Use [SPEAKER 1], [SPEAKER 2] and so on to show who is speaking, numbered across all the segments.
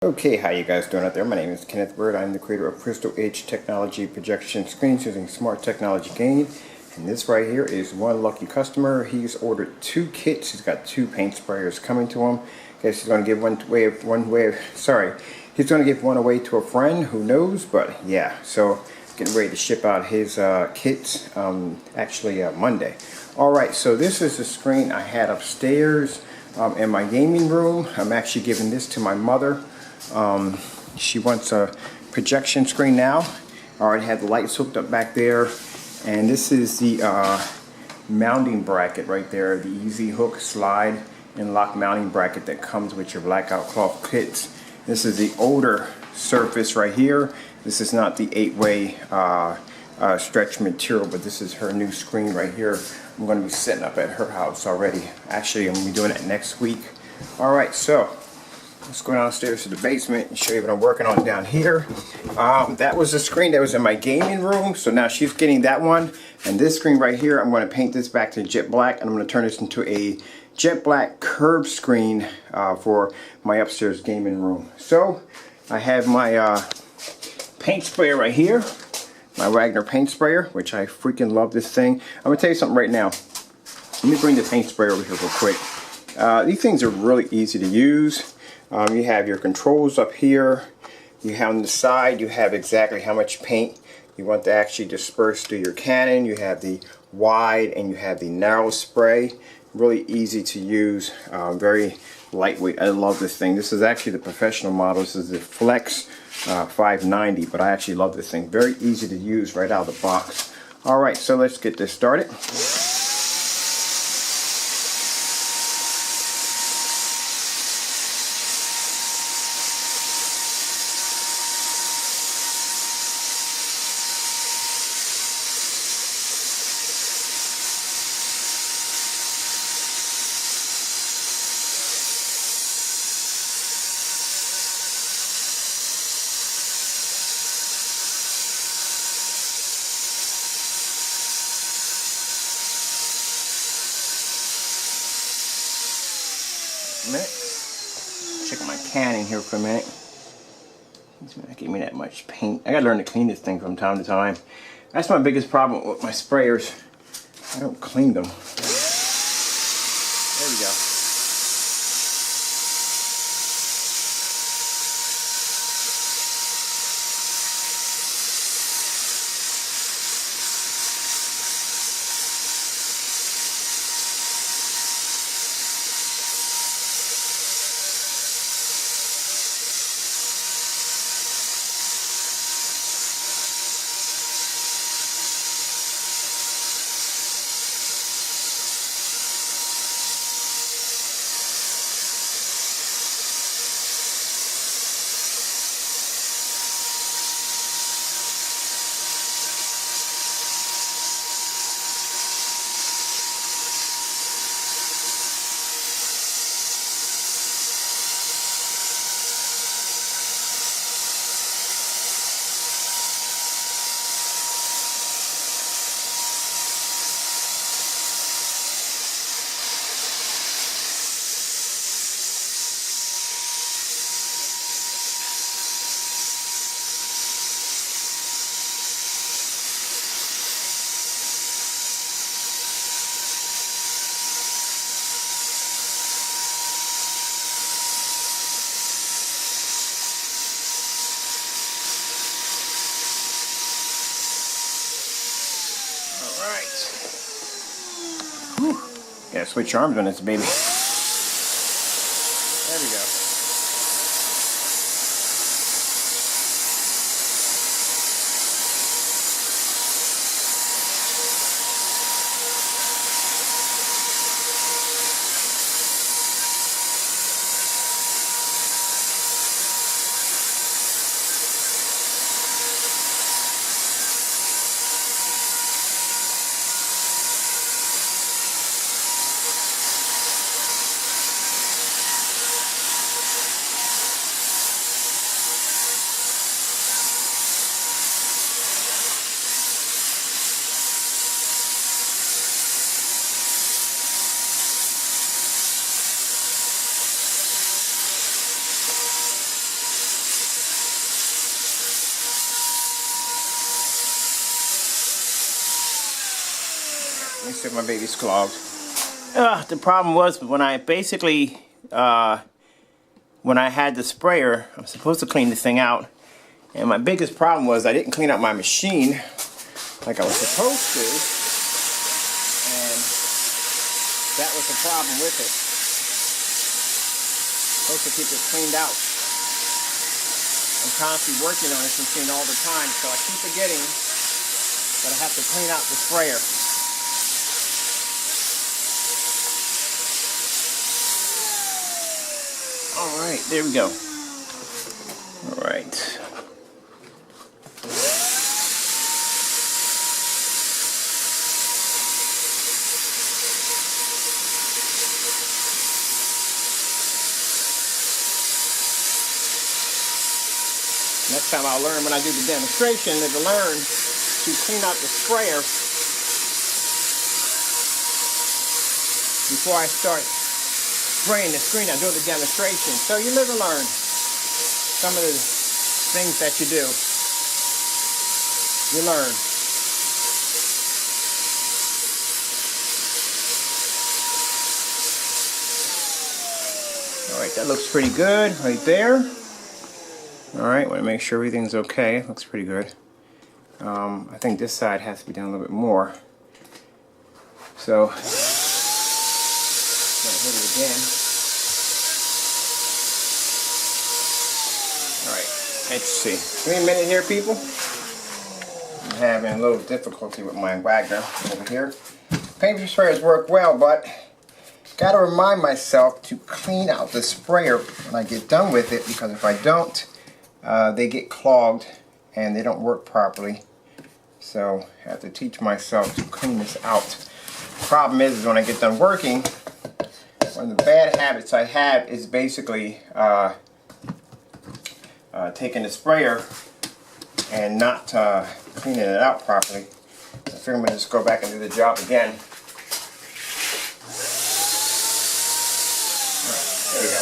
[SPEAKER 1] Okay, how you guys doing out there? My name is Kenneth Bird. I'm the creator of Crystal Edge Technology projection screens using smart technology gain. And this right here is one lucky customer. He's ordered 2 kits. He's got 2 paint sprayers coming to him. Guess he's going to give he's going to give one away to a friend. Who knows? But yeah, so getting ready to ship out his kits actually Monday. Alright, so this is the screen I had upstairs in my gaming room. I'm actually giving this to my mother. She wants a projection screen now. I already had the lights hooked up back there, and this is the mounting bracket right there, the easy hook, slide, and lock mounting bracket that comes with your blackout cloth kits. This is the older surface right here. This is not the 8-way stretch material, but this is her new screen right here. I'm going to be setting up at her house already. Actually, I'm going to be doing it next week. Alright, so let's go downstairs to the basement and show you what I'm working on down here. That was the screen that was in my gaming room, so now she's getting that one. And this screen right here, I'm going to paint this back to jet black, and I'm going to turn this into a jet black curved screen for my upstairs gaming room. So I have my paint sprayer right here, my Wagner paint sprayer, which I freaking love this thing. I'm going to tell you something right now. Let me bring the paint sprayer over here real quick. These things are really easy to use. You have your controls up here. You have on the side, you have exactly how much paint you want to actually disperse through your cannon. You have the wide and you have the narrow spray. Really easy to use, very lightweight. I love this thing. This is actually the professional model. This is the Flex 590, but I actually love this thing. Very easy to use right out of the box. Alright, so let's get this started. Check my canning here for a minute. It's not giving me that much paint. I gotta learn to clean this thing from time to time. That's my biggest problem with my sprayers. I don't clean them. There we go. Whew. Gotta switch arms on this baby. There we go. Let me see if my baby's clogged. The problem was when I basically, when I had the sprayer, I'm supposed to clean the thing out. And my biggest problem was I didn't clean out my machine like I was supposed to. And that was the problem with it. Supposed to keep it cleaned out. I'm constantly working on this machine all the time, so I keep forgetting that I have to clean out the sprayer. Alright, there we go. Alright. Next time I'll learn when I do the demonstration to learn to clean out the sprayer before I start spraying the screen. I'm doing the demonstration. So you live and learn some of the things that you do. You learn. All right, that looks pretty good right there. Alright, want to make sure everything's okay. Looks pretty good. I think this side has to be done a little bit more. So, I'm going to hit it again. Alright, let's see. Give me a minute here, people. I'm having a little difficulty with my Wagner over here. Paint sprayers work well, but got to remind myself to clean out the sprayer when I get done with it, because if I don't, they get clogged and they don't work properly. So I have to teach myself to clean this out. Problem is when I get done working, one of the bad habits I have is basically taking the sprayer and not cleaning it out properly. I figure I'm going to just go back and do the job again. There we go.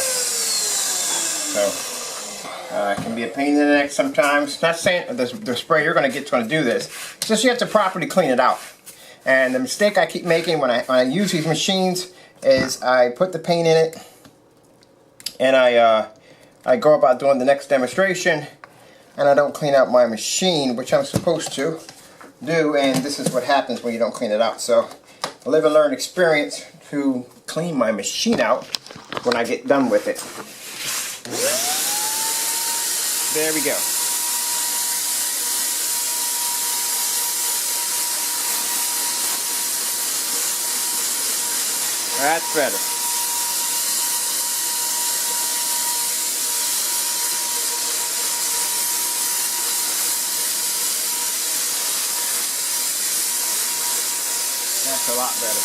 [SPEAKER 1] So it can be a pain in the neck sometimes. Not saying the spray you're going to get is going to do this. It's just you have to properly clean it out. And the mistake I keep making when I use these machines is I put the paint in it and I go about doing the next demonstration and I don't clean out my machine, which I'm supposed to do, and this is what happens when you don't clean it out. So a live and learn experience to clean my machine out when I get done with it. There we go. That's better. That's a lot better.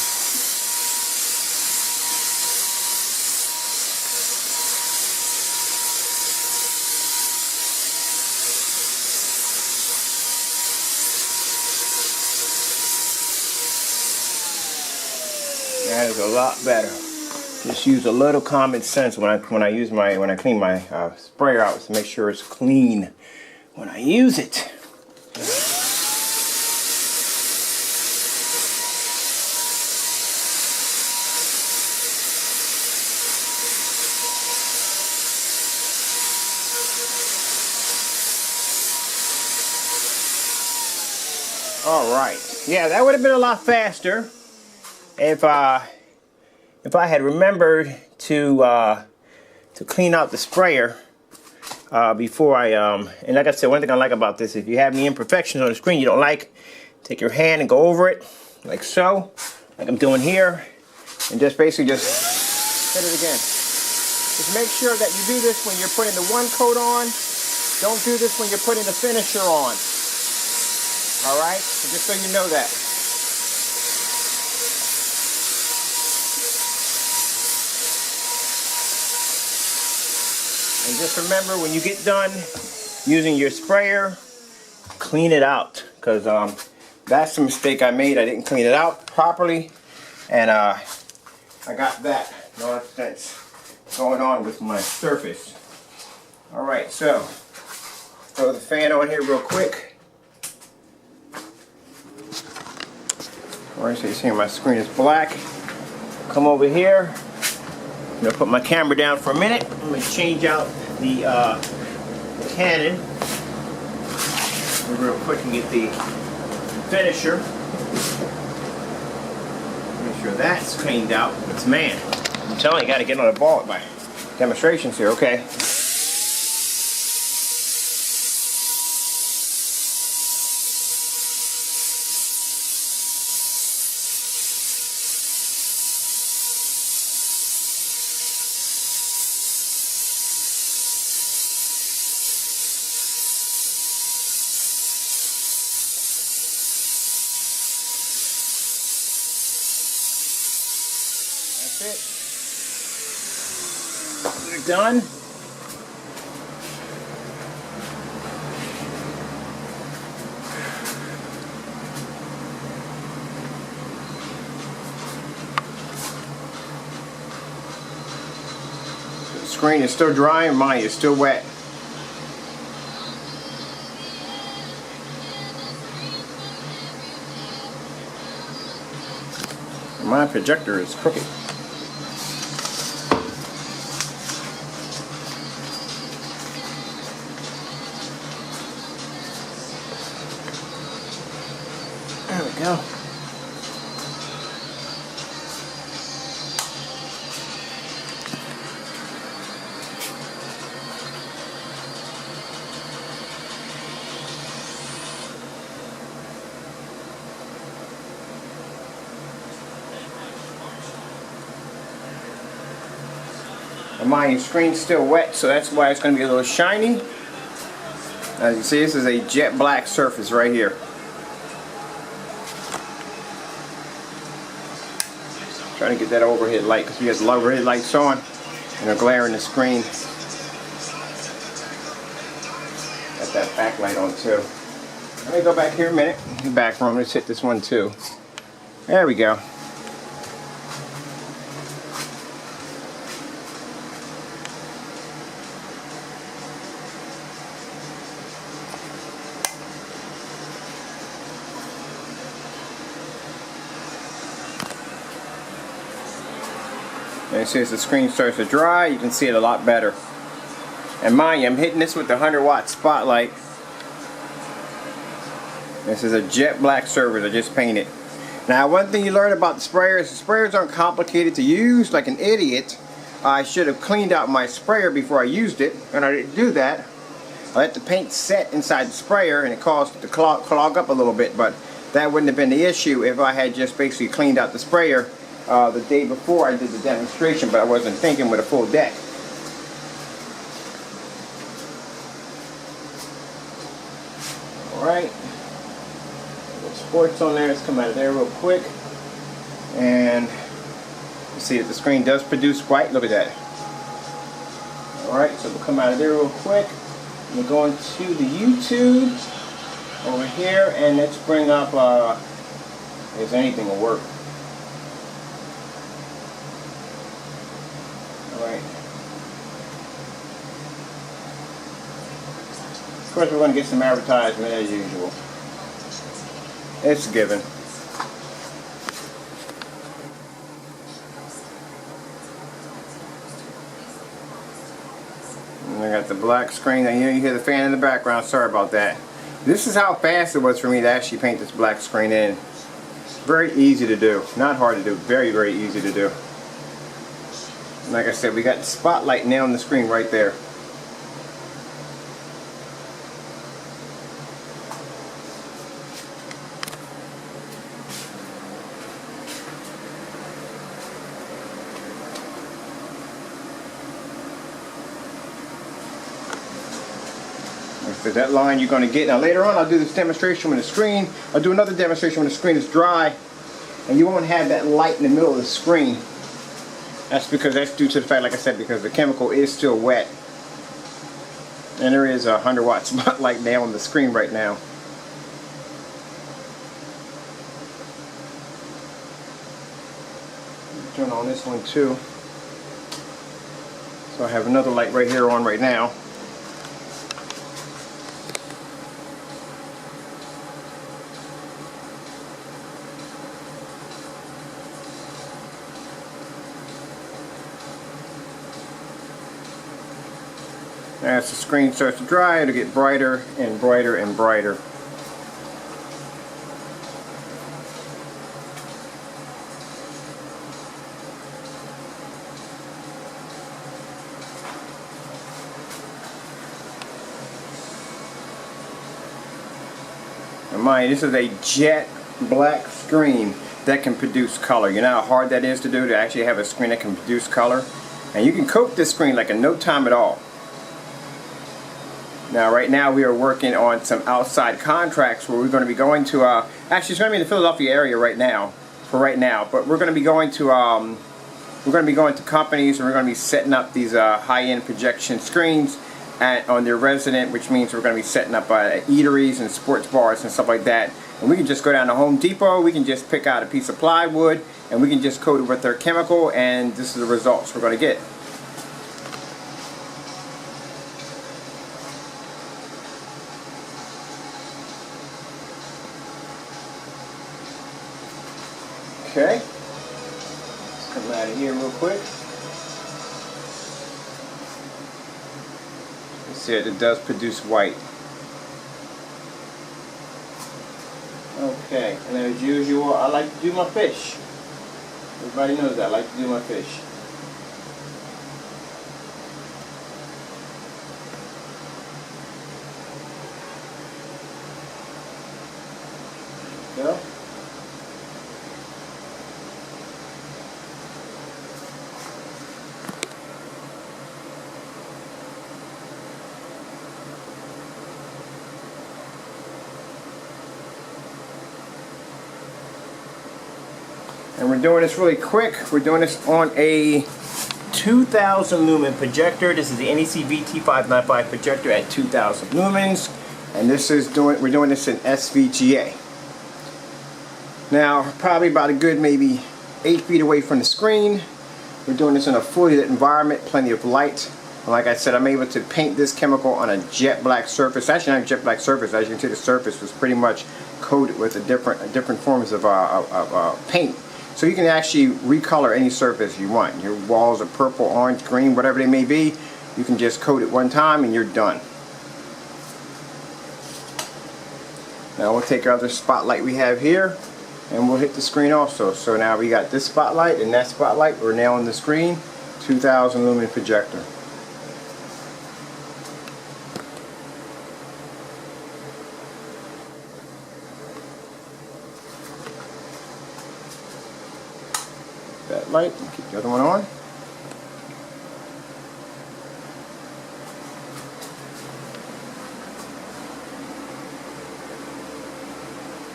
[SPEAKER 1] That is a lot better. Just use a little common sense when I clean my sprayer out to make sure it's clean when I use it. All right. Yeah, that would have been a lot faster if I had remembered to clean out the sprayer before and like I said, one thing I like about this, if you have any imperfections on the screen you don't like, take your hand and go over it like so, like I'm doing here, and just basically just hit it again. Just make sure that you do this when you're putting the one coat on. Don't do this when you're putting the finisher on. Alright, so just so you know that. And just remember, when you get done using your sprayer, clean it out. Because that's the mistake I made. I didn't clean it out properly. And I got that nonsense going on with my surface. Alright, so throw the fan on here real quick. Alright, so you see my screen is black. Come over here. I'm going to put my camera down for a minute. I'm going to change out the Canon real quick and get the finisher. Make sure that's cleaned out. It's man. I'm telling you, got to get on the ball with my demonstrations here. Okay. That's it. We're done. The screen is still dry and mine is still wet. My projector is crooked. There we go. And my screen's still wet, so that's why it's going to be a little shiny. As you see, this is a jet black surface right here. Trying to get that overhead light because we have the overhead lights on and they're glaring the screen. Got that backlight on too. Let me go back here a minute. The back room. Let's hit this one too. There we go. And as soon as the screen starts to dry, you can see it a lot better. And mind you, I'm hitting this with the 100-watt spotlight. This is a jet black surface I just painted. Now, one thing you learn about the sprayers aren't complicated to use. Like an idiot, I should have cleaned out my sprayer before I used it, and I didn't do that. I let the paint set inside the sprayer, and it caused it to clog up a little bit, but that wouldn't have been the issue if I had just basically cleaned out the sprayer the day before I did the demonstration, but I wasn't thinking with a full deck. Alright, sports on there. Let's come out of there real quick, and you see that the screen does produce white. Look at that. Alright, so we'll come out of there real quick. We're going to the YouTube over here, and let's bring up if anything will work. Alright. Of course, we're going to get some advertisement as usual. It's a given. And I got the black screen. And you hear the fan in the background. Sorry about that. This is how fast it was for me to actually paint this black screen in. Very easy to do. Not hard to do. Very, very easy to do. And like I said, we got the spotlight now on the screen right there. So that line you're going to get. Now later on I'll do this demonstration when the screen, I'll do another demonstration when the screen is dry, and you won't have that light in the middle of the screen. That's because that's due to the fact, like I said, because the chemical is still wet. And there is a 100-watt spotlight now on the screen right now. Turn on this one too. So I have another light right here on right now. As the screen starts to dry, it'll get brighter and brighter and brighter. And mind, this is a jet black screen that can produce color. You know how hard that is to do, to actually have a screen that can produce color? And you can coat this screen like in no time at all. Now right now we are working on some outside contracts where we're going to be going to, actually it's going to be in the Philadelphia area right now, but we're going to be going to companies, and we're going to be setting up these high-end projection screens on their resident, which means we're going to be setting up eateries and sports bars and stuff like that. And we can just go down to Home Depot, we can just pick out a piece of plywood, and we can just coat it with our chemical, and this is the results we're going to get. Okay, let's come out of here real quick. See, it does produce white. Okay, and as usual, I like to do my fish. Everybody knows that. I like to do my fish. There we go. And we're doing this really quick. We're doing this on a 2000 lumen projector. This is the NEC VT595 projector at 2000 lumens. And this is we're doing this in SVGA. Now, probably about a good maybe 8 feet away from the screen. We're doing this in a fully lit environment, plenty of light. And like I said, I'm able to paint this chemical on a jet black surface. Actually, not a jet black surface. As you can see, the surface was pretty much coated with different forms of paint. So you can actually recolor any surface you want. Your walls are purple, orange, green, whatever they may be. You can just coat it one time and you're done. Now we'll take our other spotlight we have here and we'll hit the screen also. So now we got this spotlight and that spotlight. We're now on the screen. 2000 lumen projector. That light, keep the other one on.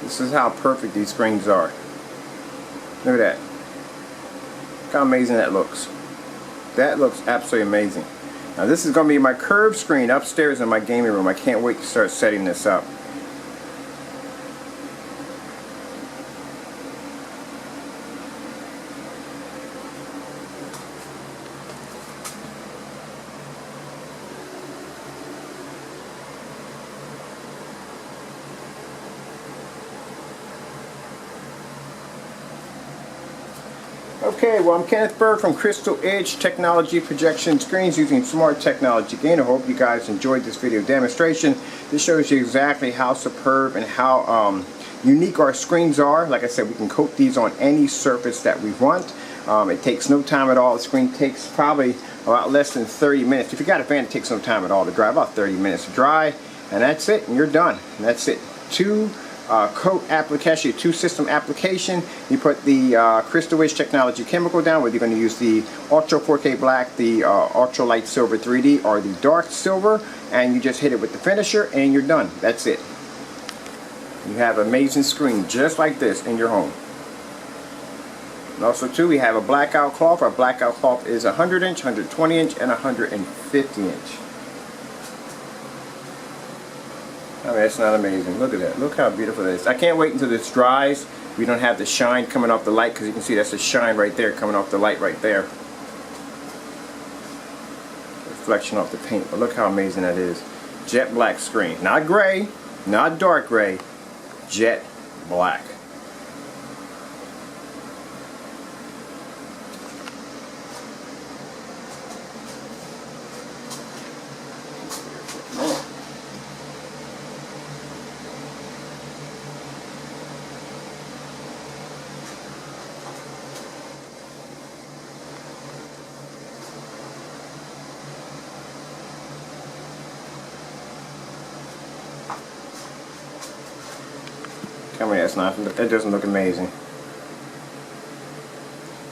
[SPEAKER 1] This is how perfect these screens are. Look at that. Look how amazing that looks. That looks absolutely amazing. Now this is going to be my curved screen upstairs in my gaming room. I can't wait to start setting this up. Okay, well, I'm Kenneth Berg from Crystal Edge Technology Projection Screens using smart technology. Again, I hope you guys enjoyed this video demonstration. This shows you exactly how superb and how unique our screens are. Like I said, we can coat these on any surface that we want. It takes no time at all. The screen takes probably about less than 30 minutes. If you got a fan, it takes no time at all to dry, about 30 minutes to dry, and that's it, and you're done. And that's it. Two system application. You put the Crystal Edge Technology chemical down, whether you're going to use the Ultra 4K Black, the Ultra Light Silver 3D, or the Dark Silver, and you just hit it with the finisher and you're done. That's it. You have an amazing screen just like this in your home. And also too, we have a blackout cloth. Our blackout cloth is 100 inch, 120 inch, and 150 inch. I mean, that's not amazing. Look at that. Look how beautiful that is. I can't wait until this dries. We don't have the shine coming off the light, because you can see that's the shine right there coming off the light right there. Reflection off the paint. But look how amazing that is. Jet black screen. Not gray, not dark gray. Jet black. Tell me that's not, that doesn't look amazing.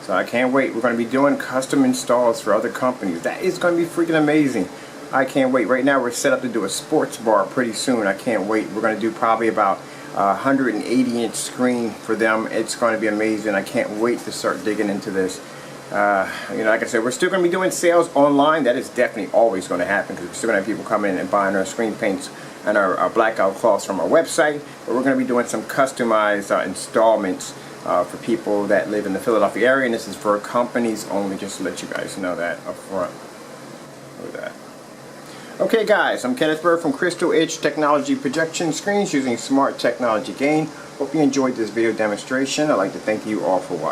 [SPEAKER 1] So I can't wait. We're going to be doing custom installs for other companies. That is going to be freaking amazing. I can't wait. Right now we're set up to do a sports bar pretty soon. I can't wait. We're going to do probably about 180-inch screen for them. It's going to be amazing. I can't wait to start digging into this. You know, like I said, we're still going to be doing sales online. That is definitely always going to happen because we're still going to have people come in and buying our screen paints and our blackout cloths from our website. But we're going to be doing some customized installments for people that live in the Philadelphia area, and this is for companies only, just to let you guys know that up front. Look at that. Okay guys, I'm Kenneth Bird from Crystal Edge Technology Projection Screens using Smart Technology Gain. Hope you enjoyed this video demonstration. I'd like to thank you all for watching.